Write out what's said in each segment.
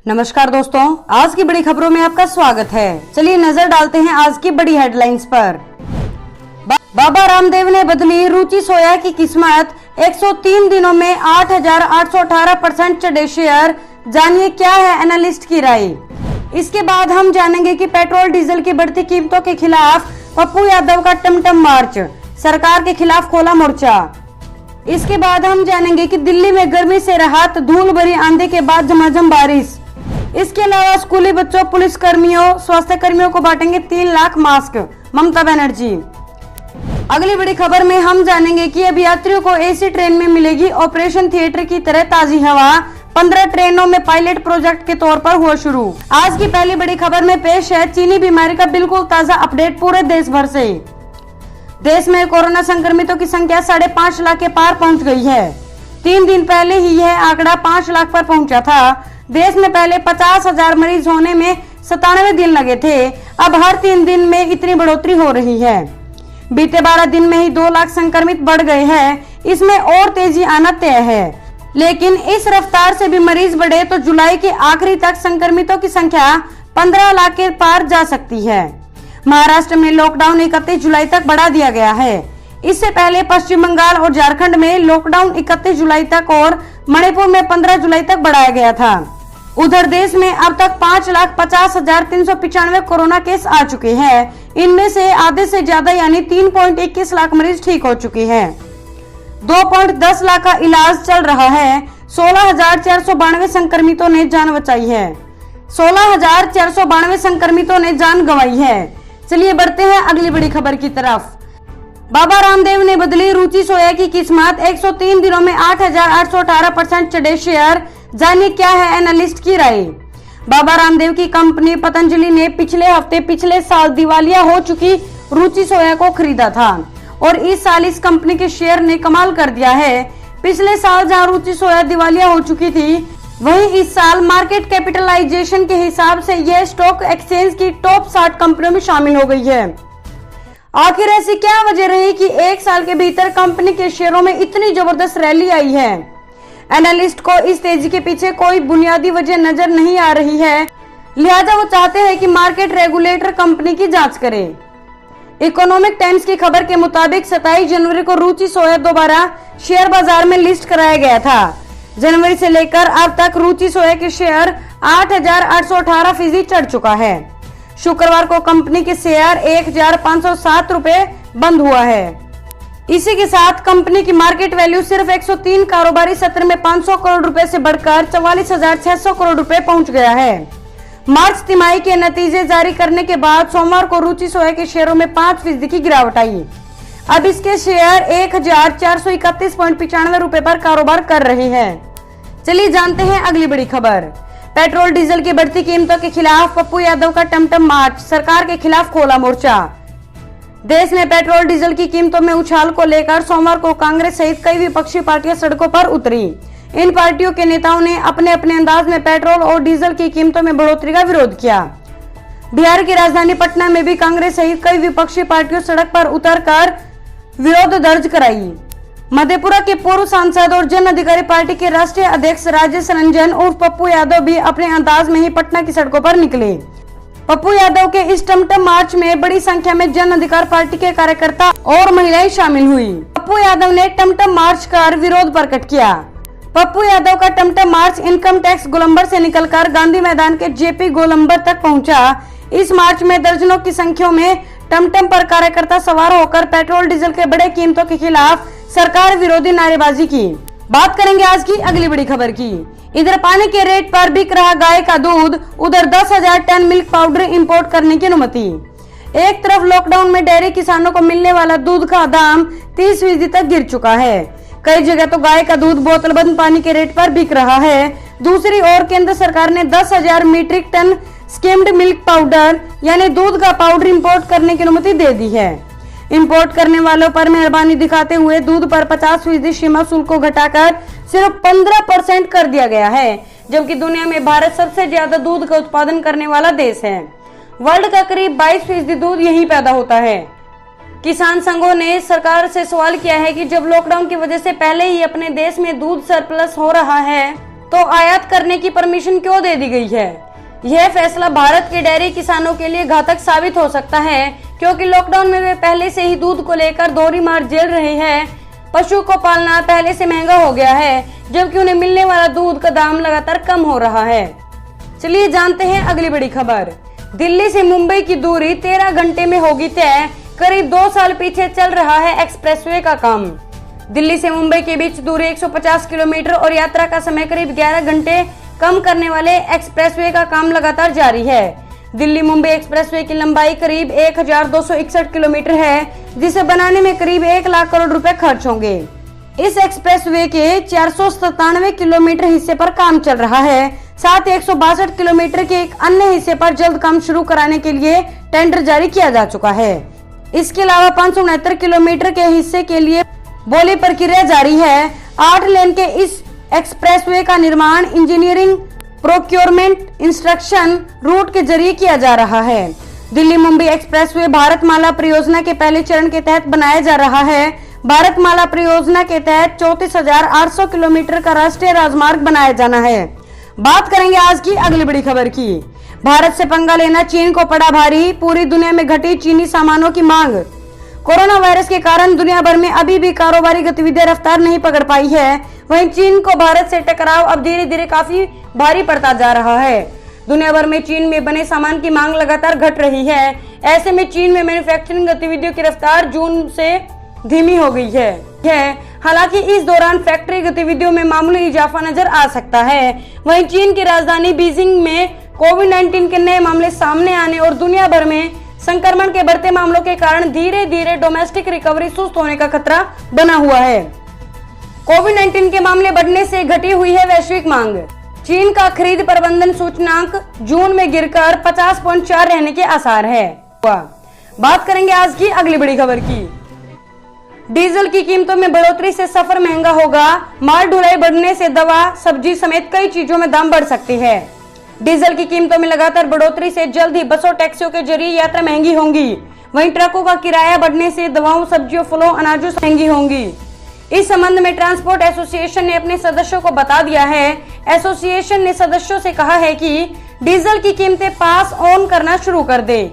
नमस्कार दोस्तों, आज की बड़ी खबरों में आपका स्वागत है। चलिए नजर डालते हैं आज की बड़ी हेडलाइंस पर। बाबा रामदेव ने बदली रुचि सोया की किस्मत, 103 दिनों में 8,818% चढ़े शेयर। जानिए क्या है एनालिस्ट की राय। इसके बाद हम जानेंगे कि पेट्रोल डीजल की बढ़ती कीमतों के खिलाफ पप्पू यादव का टमटम मार्च, सरकार के खिलाफ खोला मोर्चा। इसके बाद हम जानेंगे कि दिल्ली में गर्मी से राहत, धूल भरी आंधी के बाद झमाझम बारिश। इसके अलावा स्कूली बच्चों, पुलिस कर्मियों, स्वास्थ्य कर्मियों को बांटेंगे 3 लाख मास्क, ममता बनर्जी। अगली बड़ी खबर में हम जानेंगे कि अब यात्रियों को एसी ट्रेन में मिलेगी ऑपरेशन थिएटर की तरह ताजी हवा। 15 ट्रेनों में पायलट प्रोजेक्ट के तौर पर हुआ शुरू। आज की पहली बड़ी खबर में पेश है चीनी बीमारी का बिल्कुल ताजा अपडेट पूरे देश भर से। देश में कोरोना संक्रमितों की संख्या 5.5 लाख के पार पहुंच गई है। 3 दिन पहले ही यह आंकड़ा 5 लाख पर पहुंचा था। देश में पहले 50,000 मरीज होने में 97 दिन लगे थे। अब हर 3 दिन में इतनी बढ़ोतरी हो रही है। बीते 12 दिन में ही 2 लाख संक्रमित बढ़ गए हैं। इसमें और तेजी आना तय है, लेकिन इस रफ्तार से भी मरीज बढ़े तो जुलाई के आखिरी तक संक्रमितों की संख्या 15 लाख के पार जा सकती है। महाराष्ट्र में लॉकडाउन 31 जुलाई तक बढ़ा दिया गया है। इससे पहले पश्चिम बंगाल और झारखंड में लॉकडाउन 31 जुलाई तक और मणिपुर में 15 जुलाई तक बढ़ाया गया था। उधर देश में अब तक 5,50,395 कोरोना केस आ चुके हैं। इनमें से आधे से ज्यादा यानी 3.21 लाख मरीज ठीक हो चुके हैं। 2.10 लाख का इलाज चल रहा है। 16,492 संक्रमितों ने जान बचाई है। 16,492 संक्रमितों ने जान गंवाई है। चलिए बढ़ते हैं अगली बड़ी खबर की तरफ। बाबा रामदेव ने बदली रुचि सोया की किस्मत, 103 दिनों में 8,818% चढ़े शेयर। जानिए क्या है एनालिस्ट की राय। बाबा रामदेव की कंपनी पतंजलि ने पिछले साल दिवालिया हो चुकी रुचि सोया को खरीदा था और इस साल इस कंपनी के शेयर ने कमाल कर दिया है। पिछले साल जहां रुचि सोया दिवालिया हो चुकी थी, वहीं इस साल मार्केट कैपिटलाइजेशन के हिसाब से यह स्टॉक एक्सचेंज की टॉप 60 कंपनियों में शामिल हो गई है। आखिर ऐसी क्या वजह रही कि 1 साल के भीतर कंपनी के शेयरों में इतनी जबरदस्त रैली आई है। एनालिस्ट को इस तेजी के पीछे कोई बुनियादी वजह नजर नहीं आ रही है, लिहाजा वो चाहते हैं कि मार्केट रेगुलेटर कंपनी की जांच करे। इकोनॉमिक टाइम्स की खबर के मुताबिक 27 जनवरी को रुचि सोया दोबारा शेयर बाजार में लिस्ट कराया गया था। जनवरी से लेकर अब तक रुचि सोया के शेयर 8,818% चढ़ चुका है। शुक्रवार को कंपनी के शेयर 1,507 रुपए बंद हुआ है। इसी के साथ कंपनी की मार्केट वैल्यू सिर्फ 103 कारोबारी सत्र में 500 करोड़ रुपए से बढ़कर 44,600 करोड़ रुपए पहुंच गया है। मार्च तिमाही के नतीजे जारी करने के बाद सोमवार को रुचि सोया के शेयरों में 5% की गिरावट आई। अब इसके शेयर 1,431.95 रुपए पर कारोबार कर रहे हैं। चलिए जानते हैं अगली बड़ी खबर। पेट्रोल डीजल की बढ़ती कीमतों के खिलाफ पप्पू यादव का टमटम मार्च, सरकार के खिलाफ खोला मोर्चा। देश में पेट्रोल डीजल की कीमतों में उछाल को लेकर सोमवार को कांग्रेस सहित कई विपक्षी पार्टियां सड़कों पर उतरी। इन पार्टियों के नेताओं ने अपने अपने अंदाज में पेट्रोल और डीजल की कीमतों में बढ़ोतरी का विरोध किया। बिहार की राजधानी पटना में भी कांग्रेस सहित कई विपक्षी पार्टियों सड़क पर उतरकर विरोध दर्ज कराई। मधेपुरा के पूर्व सांसद और जन अधिकारी पार्टी के राष्ट्रीय अध्यक्ष राजेश रंजन उर्फ पप्पू यादव भी अपने अंदाज में ही पटना की सड़कों पर निकले। पप्पू यादव के इस टमटम मार्च में बड़ी संख्या में जन अधिकार पार्टी के कार्यकर्ता और महिलाएं शामिल हुई। पप्पू यादव ने टमटम मार्च कर विरोध प्रकट किया। पप्पू यादव का टमटम मार्च इनकम टैक्स गोलंबर से निकलकर गांधी मैदान के जेपी गोलंबर तक पहुंचा। इस मार्च में दर्जनों की संख्या में टमटम पर कार्यकर्ता सवार होकर पेट्रोल डीजल के बढ़े कीमतों के खिलाफ सरकार विरोधी नारेबाजी की। बात करेंगे आज की अगली बड़ी खबर की। इधर पानी के रेट पर बिक रहा गाय का दूध, उधर 10,000 टन मिल्क पाउडर इंपोर्ट करने की अनुमति। एक तरफ लॉकडाउन में डेयरी किसानों को मिलने वाला दूध का दाम 30% तक गिर चुका है। कई जगह तो गाय का दूध बोतलबंद पानी के रेट पर बिक रहा है। दूसरी ओर केंद्र सरकार ने 10,000 metric ton skimmed milk powder यानी दूध का पाउडर इंपोर्ट करने की अनुमति दे दी है। इंपोर्ट करने वालों पर मेहरबानी दिखाते हुए दूध पर 50% सीमा शुल्क को घटाकर सिर्फ 15% कर दिया गया है, जबकि दुनिया में भारत सबसे ज्यादा दूध का उत्पादन करने वाला देश है। वर्ल्ड का करीब 22% दूध यहीं पैदा होता है। किसान संघों ने सरकार से सवाल किया है कि जब लॉकडाउन की वजह से पहले ही अपने देश में दूध सरप्लस हो रहा है, तो आयात करने की परमिशन क्यों दे दी गई है? यह फैसला भारत के डेयरी किसानों के लिए घातक साबित हो सकता है, क्योंकि लॉकडाउन में वे पहले से ही दूध को लेकर दोहरी मार झेल रहे हैं। पशु को पालना पहले से महंगा हो गया है, जबकि उन्हें मिलने वाला दूध का दाम लगातार कम हो रहा है। चलिए जानते हैं अगली बड़ी खबर। दिल्ली से मुंबई की दूरी 13 घंटे में होगी तय। करीब 2 साल पीछे चल रहा है एक्सप्रेसवे का काम। दिल्ली से मुंबई के बीच दूरी 150 किलोमीटर और यात्रा का समय करीब 11 घंटे कम करने वाले एक्सप्रेसवे का काम लगातार जारी है। दिल्ली मुंबई एक्सप्रेसवे की लंबाई करीब 1261 किलोमीटर है, जिसे बनाने में करीब 1 लाख करोड़ रुपए खर्च होंगे। इस एक्सप्रेसवे के 497 किलोमीटर हिस्से पर काम चल रहा है। साथ ही 162 किलोमीटर के एक अन्य हिस्से पर जल्द काम शुरू कराने के लिए टेंडर जारी किया जा चुका है। इसके अलावा 569 किलोमीटर के हिस्से के लिए बोली प्रक्रिया जारी है। 8 लेन के इस एक्सप्रेसवे का निर्माण इंजीनियरिंग, प्रोक्योरमेंट, इंस्ट्रक्शन रूट के जरिए किया जा रहा है। दिल्ली मुंबई एक्सप्रेसवे भारतमाला परियोजना के पहले चरण के तहत बनाया जा रहा है। भारतमाला परियोजना के तहत 34,800 किलोमीटर का राष्ट्रीय राजमार्ग बनाया जाना है। बात करेंगे आज की अगली बड़ी खबर की। भारत से पंगा लेना चीन को पड़ा भारी, पूरी दुनिया में घटी चीनी सामानों की मांग। कोरोना वायरस के कारण दुनिया भर में अभी भी कारोबारी गतिविधियां रफ्तार नहीं पकड़ पाई है। वहीं चीन को भारत से टकराव अब धीरे धीरे काफी भारी पड़ता जा रहा है। दुनिया भर में चीन में बने सामान की मांग लगातार घट रही है। ऐसे में चीन में मैन्युफैक्चरिंग गतिविधियों की रफ्तार जून से धीमी हो गई है। हालांकि इस दौरान फैक्ट्री गतिविधियों में मामूली इजाफा नजर आ सकता है। वहीं चीन की राजधानी बीजिंग में कोविड-19 के नए मामले सामने आने और दुनिया भर में संक्रमण के बढ़ते मामलों के कारण धीरे धीरे डोमेस्टिक रिकवरी सुस्त होने का खतरा बना हुआ है। कोविड-19 के मामले बढ़ने से घटी हुई है वैश्विक मांग। चीन का खरीद प्रबंधन सूचकांक जून में गिरकर 50.4 रहने के आसार है। बात करेंगे आज की अगली बड़ी खबर की। डीजल की कीमतों में बढ़ोतरी से सफर महंगा होगा। माल ढुलाई बढ़ने से दवा, सब्जी समेत कई चीजों में दाम बढ़ सकते हैं। डीजल की कीमतों में लगातार बढ़ोतरी से जल्द ही बसों, टैक्सियों के जरिए यात्रा महंगी होंगी। वहीं ट्रकों का किराया बढ़ने से दवाओं, सब्जियों, फलों, अनाजों से महंगी होंगी। इस संबंध में ट्रांसपोर्ट एसोसिएशन ने अपने सदस्यों को बता दिया है। एसोसिएशन ने सदस्यों से कहा है कि डीजल की कीमतें पास ऑन करना शुरू कर दे।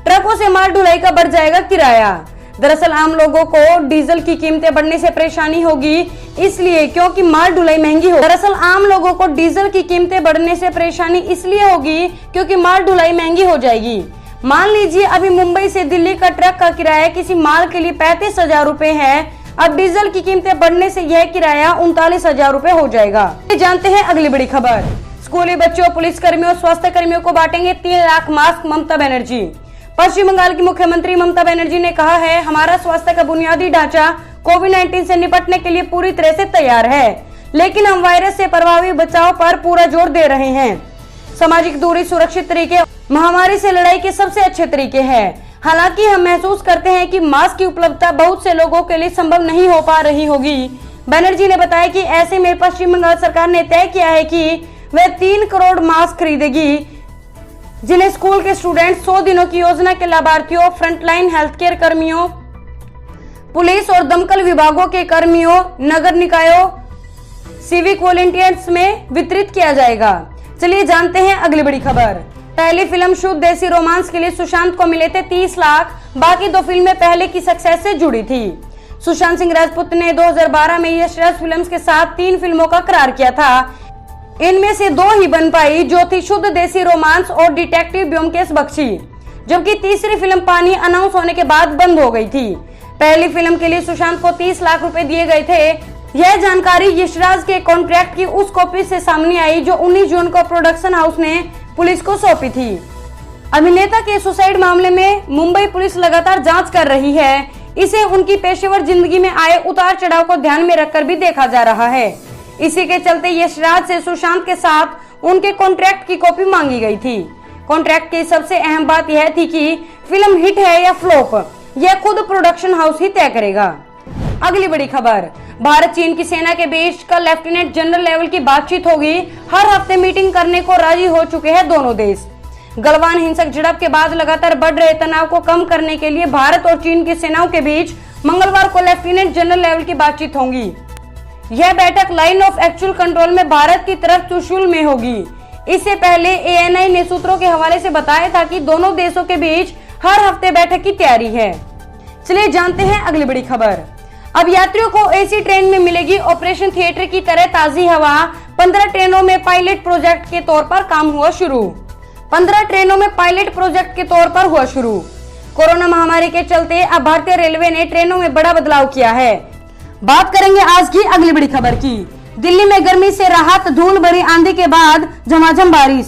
ट्रकों से माल ढुलाई का बढ़ जाएगा किराया। दरअसल आम लोगों को डीजल की कीमतें बढ़ने से परेशानी होगी, इसलिए क्योंकि माल ढुलाई महंगी हो। दरअसल आम लोगों को डीजल की कीमतें बढ़ने से परेशानी इसलिए होगी क्योंकि माल ढुलाई महंगी हो जाएगी। मान लीजिए अभी मुंबई से दिल्ली का ट्रक का किराया किसी माल के लिए 35,000 रुपए है। अब डीजल की कीमतें बढ़ने से यह किराया 39,000 रुपए हो जाएगा। जानते हैं अगली बड़ी खबर। स्कूली बच्चों, पुलिस कर्मियों, स्वास्थ्य कर्मियों को बांटेंगे 3 लाख मास्क ममता बनर्जी। पश्चिम बंगाल की मुख्यमंत्री ममता बनर्जी ने कहा है, हमारा स्वास्थ्य का बुनियादी ढांचा कोविड-19 से निपटने के लिए पूरी तरह से तैयार है, लेकिन हम वायरस से प्रभावी बचाव पर पूरा जोर दे रहे हैं। सामाजिक दूरी, सुरक्षित तरीके महामारी से लड़ाई के सबसे अच्छे तरीके हैं। हालांकि हम महसूस करते हैं कि मास्क की उपलब्धता बहुत से लोगों के लिए संभव नहीं हो पा रही होगी। बनर्जी ने बताया कि ऐसे में पश्चिम बंगाल सरकार ने तय किया है कि वह 3 करोड़ मास्क खरीदेगी, जिन्हें स्कूल के स्टूडेंट, 100 दिनों की योजना के लाभार्थियों, फ्रंटलाइन हेल्थ केयर कर्मियों, पुलिस और दमकल विभागों के कर्मियों, नगर निकायों, सिविक वॉलंटियर्स में वितरित किया जाएगा। चलिए जानते हैं अगली बड़ी खबर। पहली फिल्म शुद्ध देसी रोमांस के लिए सुशांत को मिले थे 30 लाख। बाकी 2 फिल्में पहले की सक्सेस से जुड़ी थी। सुशांत सिंह राजपूत ने 2012 में यशराज फिल्म्स के साथ 3 फिल्मों का करार किया था। इनमें से 2 ही बन पाई, जो थी शुद्ध देसी रोमांस और डिटेक्टिव ब्योमकेश बख्शी, जबकि तीसरी फिल्म पानी अनाउंस होने के बाद बंद हो गई थी। पहली फिल्म के लिए सुशांत को 30 लाख रुपए दिए गए थे। यह जानकारी यशराज के कॉन्ट्रैक्ट की उस कॉपी से सामने आई जो 19 जून को प्रोडक्शन हाउस ने पुलिस को सौंपी थी। अभिनेता के सुसाइड मामले में मुंबई पुलिस लगातार जांच कर रही है। इसे उनकी पेशेवर जिंदगी में आए उतार चढ़ाव को ध्यान में रखकर भी देखा जा रहा है। इसी के चलते यशराज से सुशांत के साथ उनके कॉन्ट्रैक्ट की कॉपी मांगी गई थी। कॉन्ट्रैक्ट की सबसे अहम बात यह थी कि फिल्म हिट है या फ्लॉप, यह खुद प्रोडक्शन हाउस ही तय करेगा। अगली बड़ी खबर, भारत चीन की सेना के बीच कल लेफ्टिनेंट जनरल लेवल की बातचीत होगी। हर हफ्ते मीटिंग करने को राजी हो चुके हैं दोनों देश। गलवान हिंसक झड़प के बाद लगातार बढ़ रहे तनाव को कम करने के लिए भारत और चीन की सेनाओं के बीच मंगलवार को लेफ्टिनेंट जनरल लेवल की बातचीत होगी। यह बैठक लाइन ऑफ एक्चुअल कंट्रोल में भारत की तरफ चुशुल में होगी। इससे पहले ANI ने सूत्रों के हवाले से बताया था कि दोनों देशों के बीच हर हफ्ते बैठक की तैयारी है। चलिए जानते हैं अगली बड़ी खबर। अब यात्रियों को AC ट्रेन में मिलेगी ऑपरेशन थिएटर की तरह ताजी हवा। 15 ट्रेनों में पायलट प्रोजेक्ट के तौर पर काम हुआ शुरू। 15 ट्रेनों में पायलट प्रोजेक्ट के तौर पर हुआ शुरू। कोरोना महामारी के चलते अब भारतीय रेलवे ने ट्रेनों में बड़ा बदलाव किया है। बात करेंगे आज की अगली बड़ी खबर की। दिल्ली में गर्मी से राहत, धूल भरी आंधी के बाद झमाझम बारिश।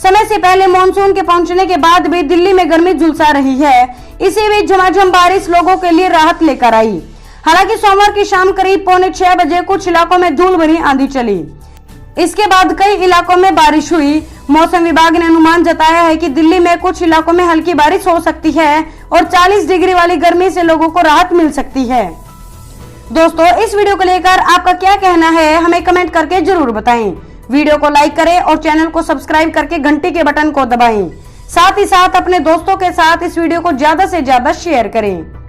समय से पहले मानसून के पहुंचने के बाद भी दिल्ली में गर्मी झुलसा रही है। इसी बीच झमाझम बारिश लोगों के लिए राहत लेकर आई। हालांकि सोमवार की शाम करीब 5:45 बजे कुछ इलाकों में धूल भरी आंधी चली। इसके बाद कई इलाकों में बारिश हुई। मौसम विभाग ने अनुमान जताया है कि दिल्ली में कुछ इलाकों में हल्की बारिश हो सकती है और 40 डिग्री वाली गर्मी से लोगों को राहत मिल सकती है। दोस्तों, इस वीडियो को लेकर आपका क्या कहना है हमें कमेंट करके जरूर बताएं। वीडियो को लाइक करें और चैनल को सब्सक्राइब करके घंटी के बटन को दबाएं। साथ ही साथ अपने दोस्तों के साथ इस वीडियो को ज्यादा से ज्यादा शेयर करें।